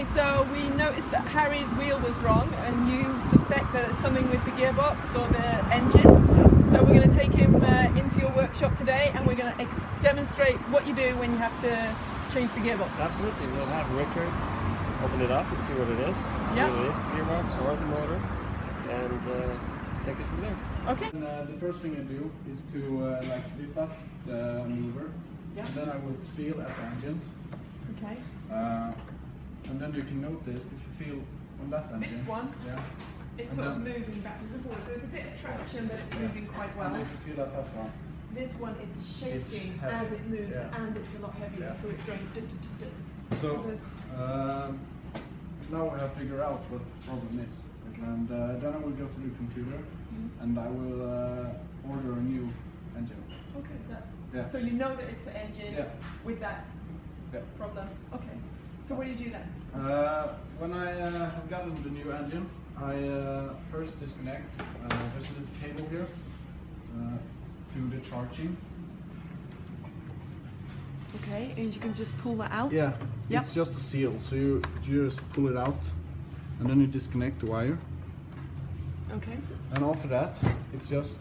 Okay, so we noticed that Harry's wheel was wrong and you suspect that it's something with the gearbox or the engine. So we're going to take him into your workshop today and we're going to demonstrate what you do when you have to change the gearbox. Absolutely, we'll have Rickard open it up and see what it is. Yeah. Whether it is the gearbox or the motor, and take it from there. Okay. And, the first thing I do is to like lift up the mover. Yeah. And then I will feel at the engines. Okay. And then you can notice if you feel on that engine. This one? Yeah. It's and sort of moving backwards and forwards. There's a bit of traction, but it's moving quite well. And if you feel at that one. This one, it's shaking as it moves, and it's a lot heavier, so it's going. So now I have figured out what the problem is, and then I will go to the computer, and I will order a new engine. Okay. Yeah. So you know that it's the engine with that Yeah. problem. Okay. So what do you do then? When I have gotten the new engine, I first disconnect. There's a little cable here to the charging. Okay, and you can just pull that out? Yeah, Yep. it's just a seal, so you just pull it out and then you disconnect the wire. Okay. And after that, it's just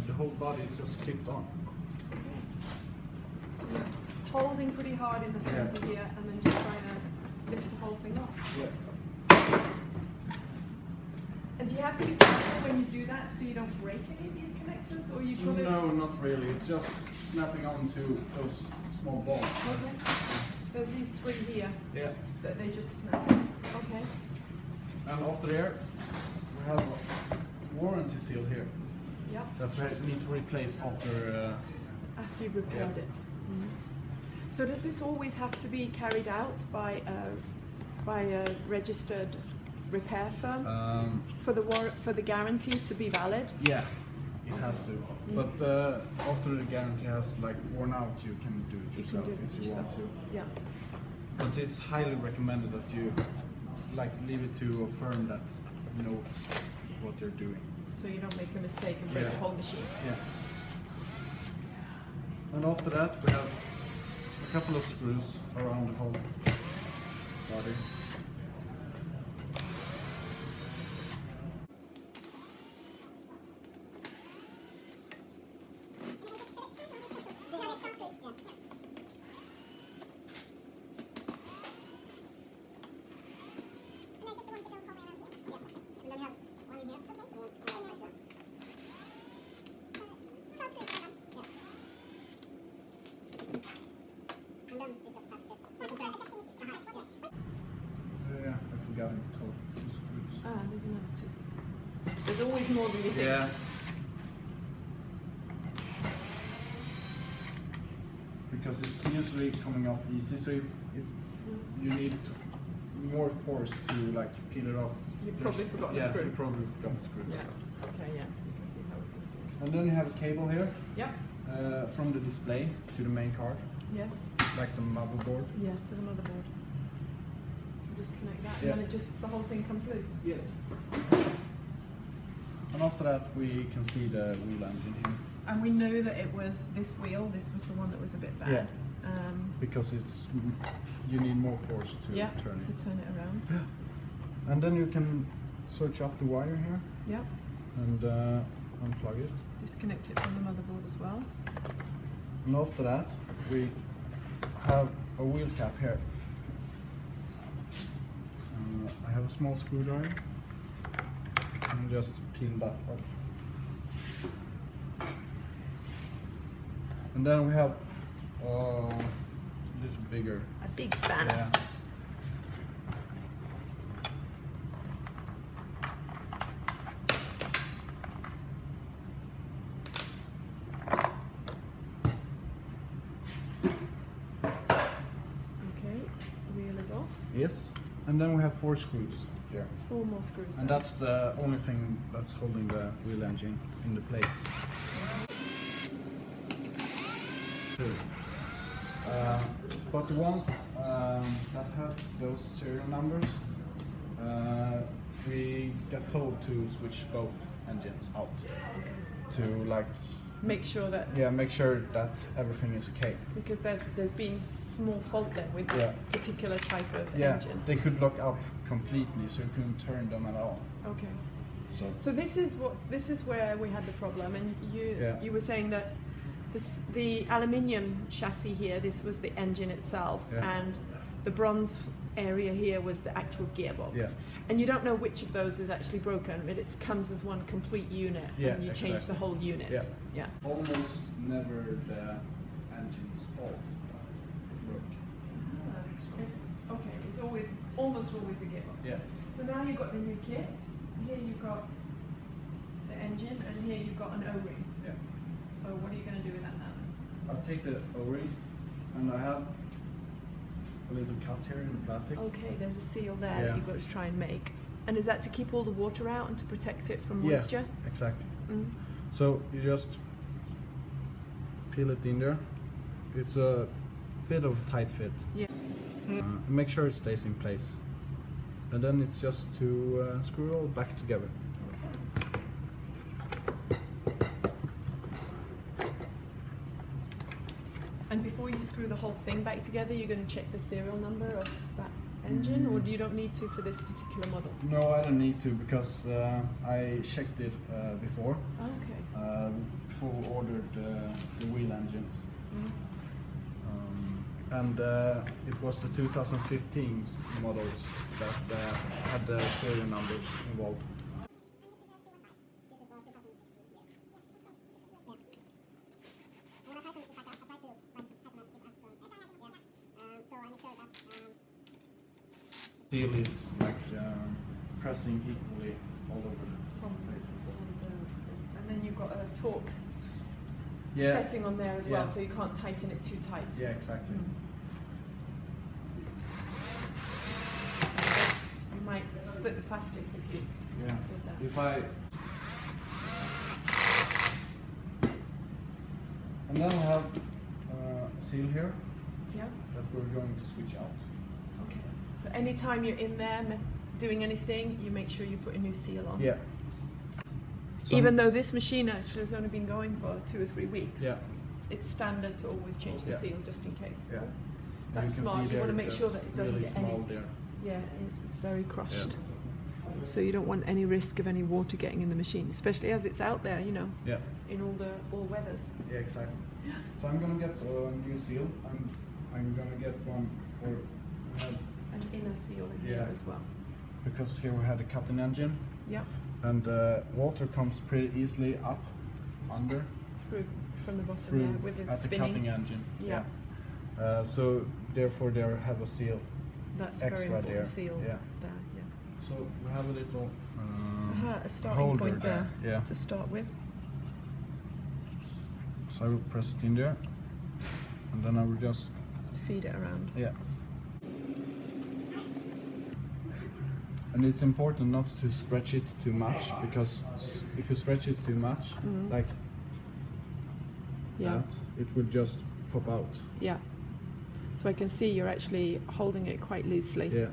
the whole body is just clipped on. So you're holding pretty hard in the center here and then just trying to lift the whole thing off. Yeah. And do you have to be careful when you do that so you don't break any of these connectors, or you put it? No, not really. It's just snapping onto those small balls. Okay. There's these three here that they just snap. Okay. And after there, we have a warranty seal here Yep. that we need to replace after. After you've repaired it. So does this always have to be carried out by a registered repair firm for the guarantee to be valid? Yeah, it has to. But after the guarantee has like worn out, you can do it yourself if you want to. Yeah. But it's highly recommended that you like leave it to a firm that knows what they're doing. So you don't make a mistake and break the whole machine. Yeah. And after that, we have a couple of screws around the whole body. Yeah, I forgot it. Two screws. Ah, there's another two. There's always more than you think. Yeah. Because it's usually coming off easy, so if you need more force to like peel it off. You probably forgot the screw. Yeah, you probably forgot the screws. Yeah. Okay, yeah. You can see how it goes in. And then you have a cable here. Yeah. From the display to the main card, Yes. like the motherboard. Yeah, to the motherboard. Disconnect that, and then the whole thing comes loose. Yes. And after that, we can see the wheel engine here. And we know that it was this wheel. This was the one that was a bit bad. Yeah. Because you need more force to turn it. To turn it around. And then you can search up the wire here. Yep. And unplug it. Disconnect it from the motherboard as well. And after that, we have a wheel cap here. I have a small screwdriver and just peel that off. And then we have a little bigger. A big spanner. Yeah. Okay, wheel is off. Yes. And then we have 4 screws here. 4 more screws. And that's the only thing that's holding the wheel engine into place. But the ones that have those serial numbers, we get told to switch both engines out to like make sure that make sure that everything is okay. because there's been small fault there with Yeah. that particular type of Yeah, engine. they could lock up completely, so you couldn't turn them at all. Okay. So So this is where we had the problem, and you were saying that the aluminium chassis here, this was the engine itself, and the bronze area here was the actual gearbox. Yeah. And you don't know which of those is actually broken. It comes as one complete unit, and you change the whole unit. Yeah. Yeah. almost never the engine's fault that it broke. Okay, it's almost always the gearbox. Yeah. So now you've got the new kit. Here you've got the engine, and here you've got an O-ring. Yeah. So what are you going to do with that now? I'll take the O-ring, and I have a little cut here in the plastic. Okay, there's a seal there Yeah. that you've got to try and make. And is that to keep all the water out and to protect it from moisture? Yeah, exactly. Mm. So you just peel it in there. It's a bit of a tight fit. Yeah. Make sure it stays in place. And then it's just to screw it all back together. And before you screw the whole thing back together, you're going to check the serial number of that engine, or do you don't need to for this particular model? No, I don't need to, because I checked it before. Okay. Before we ordered the wheel engines. Mm. And it was the 2015 models that had the serial numbers involved. Seal is like pressing equally all over the From places. and then you've got a torque Yeah. setting on there as well, Yeah. so you can't tighten it too tight. Yeah, exactly. You might split the plastic if you Yeah. did that. If I and then I have a seal here Yeah. that we're going to switch out. Okay. So anytime you're in there doing anything, you make sure you put a new seal on. Yeah. Even though this machine actually has only been going for 2 or 3 weeks. Yeah. It's standard to always change the Yeah. seal just in case. Yeah. That's you can smart. see You there want to make sure that it that's doesn't really get any. small there. Yeah, it is. It's very crushed. So you don't want any risk of any water getting in the machine, especially as it's out there, you know, Yeah. in all weathers. Yeah, exactly. So I'm gonna get a new seal, and I'm gonna get one for An inner seal in here Yeah. as well. because here we had a cutting engine, Yep. and water comes pretty easily up under Through from the bottom through there with it at the spinning. cutting engine. Yeah. So therefore they have a seal. That's a very extra important there. seal Yeah. there. Yeah. So we have a little A starting holder point there Yeah. to start with. So I will press it in there, and then I will just Feed it around. yeah. And it's important not to stretch it too much, because if you stretch it too much, like Yeah. that, it will just pop out. Yeah. So I can see you're actually holding it quite loosely Yeah.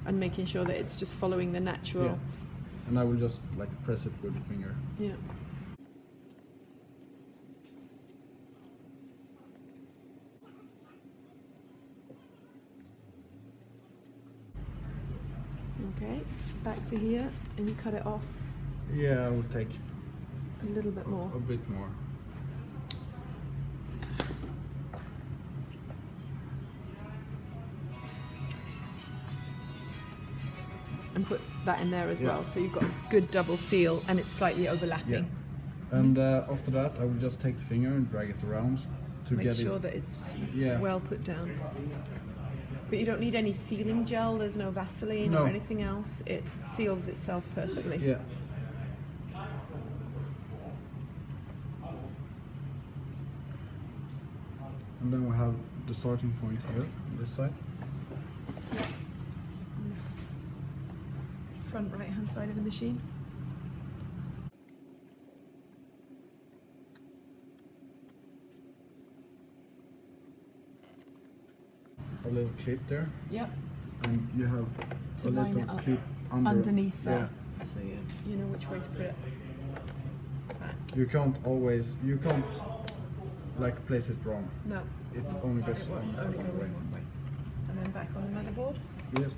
and making sure that it's just following the natural. Yeah. And I will just like press it with the finger. Yeah. Okay, back to here, and you cut it off Yeah, I will take a little bit more. a bit more. And put that in there as Yeah. well, so you've got a good double seal and it's slightly overlapping. And after that, I will just take the finger and drag it around to Make get sure it. that it's Yeah. well put down. But you don't need any sealing gel, there's no Vaseline No. or anything else. It seals itself perfectly. Yeah. And then we have the starting point here on this side. Front right hand side of the machine. A little clip there, Yep. and you have To a line little it up clip underneath Yeah. that. So you know which way to put it back. You can't like place it wrong. No. It only goes It will on only go one way. one way. And then back on the motherboard. Yes.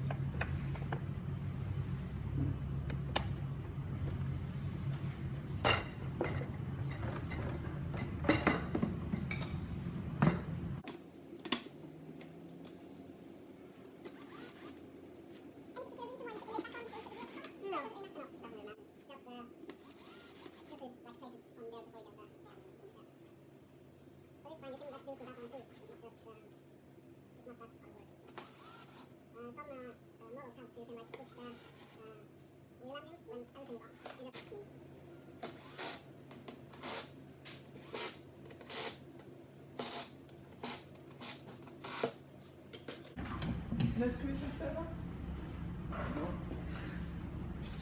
No screws left over?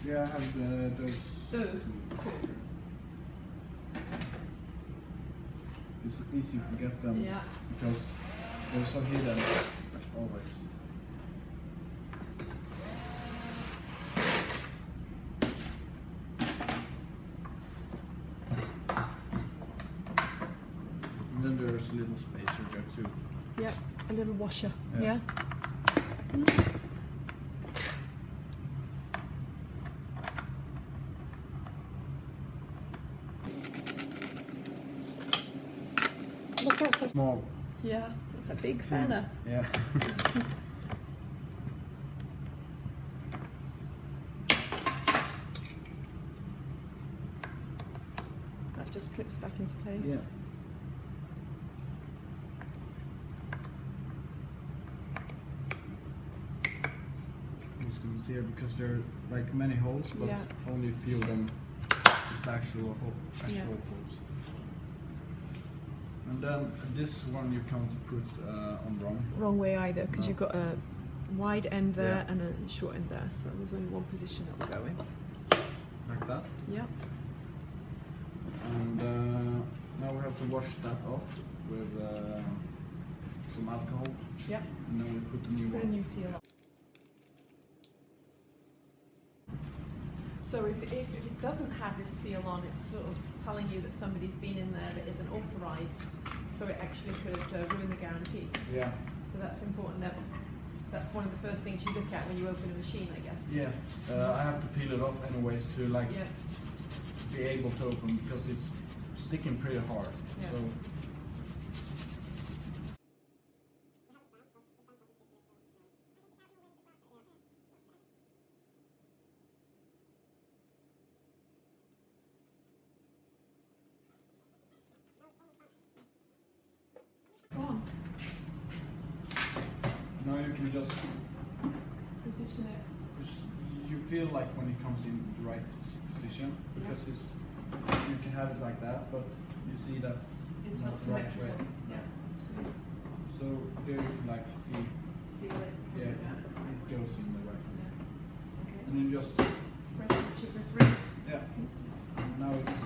Yeah, I have those. Those two. It's easy to forget them because they're so hidden always. And then there's a little spacer there too. Yeah, a little washer. Yeah. Small. Yeah, it's a big spanner. Yeah. That just clips back into place. Yeah. This goes here because there are like many holes, but only a few of them is the actual holes. And then this one you can't put on wrong. Wrong way either, because No. you've got a wide end there and a short end there, so there's only one position that will go in. Like that. Yeah. And now we have to wash that off with some alcohol. Yeah. And then we put the new Put a one. new seal on. So if it doesn't have this seal on, it's sort of telling you that somebody's been in there that isn't authorised, so it actually could ruin the guarantee. Yeah. So that's important. That's one of the first things you look at when you open a machine, I guess. Yeah. I have to peel it off anyways to like be able to open because it's sticking pretty hard. Yeah. So. Go on. Now you can just Position it. you feel like when it comes in the right position because you can have it like that, but you see that It's not not the right symmetrical. way. Yeah, absolutely. So here you can like see, Feel it. yeah, it goes in the right way. Okay. And then just Press the chipper through. yeah. Now it's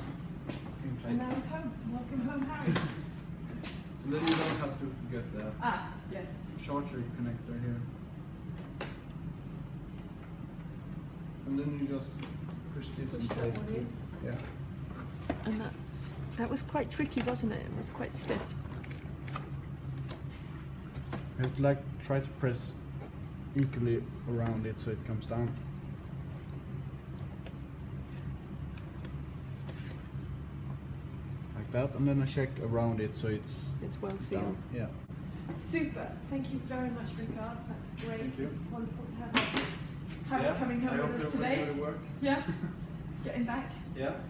in place. And now it's home. Welcome home, Harry. And then you don't have to forget the Yes. charger connector here. And then you just push this in Push that place one too. in. Yeah. And that was quite tricky, wasn't it? It was quite stiff. You have to like try to press equally around it so it comes down. Like that, and then I check around it so it's well sealed. down. Yeah. Super. Thank you very much, Rickard. That's great. Thank you. It's wonderful to have you coming home with us today. Work. Yeah. Getting back. Yeah.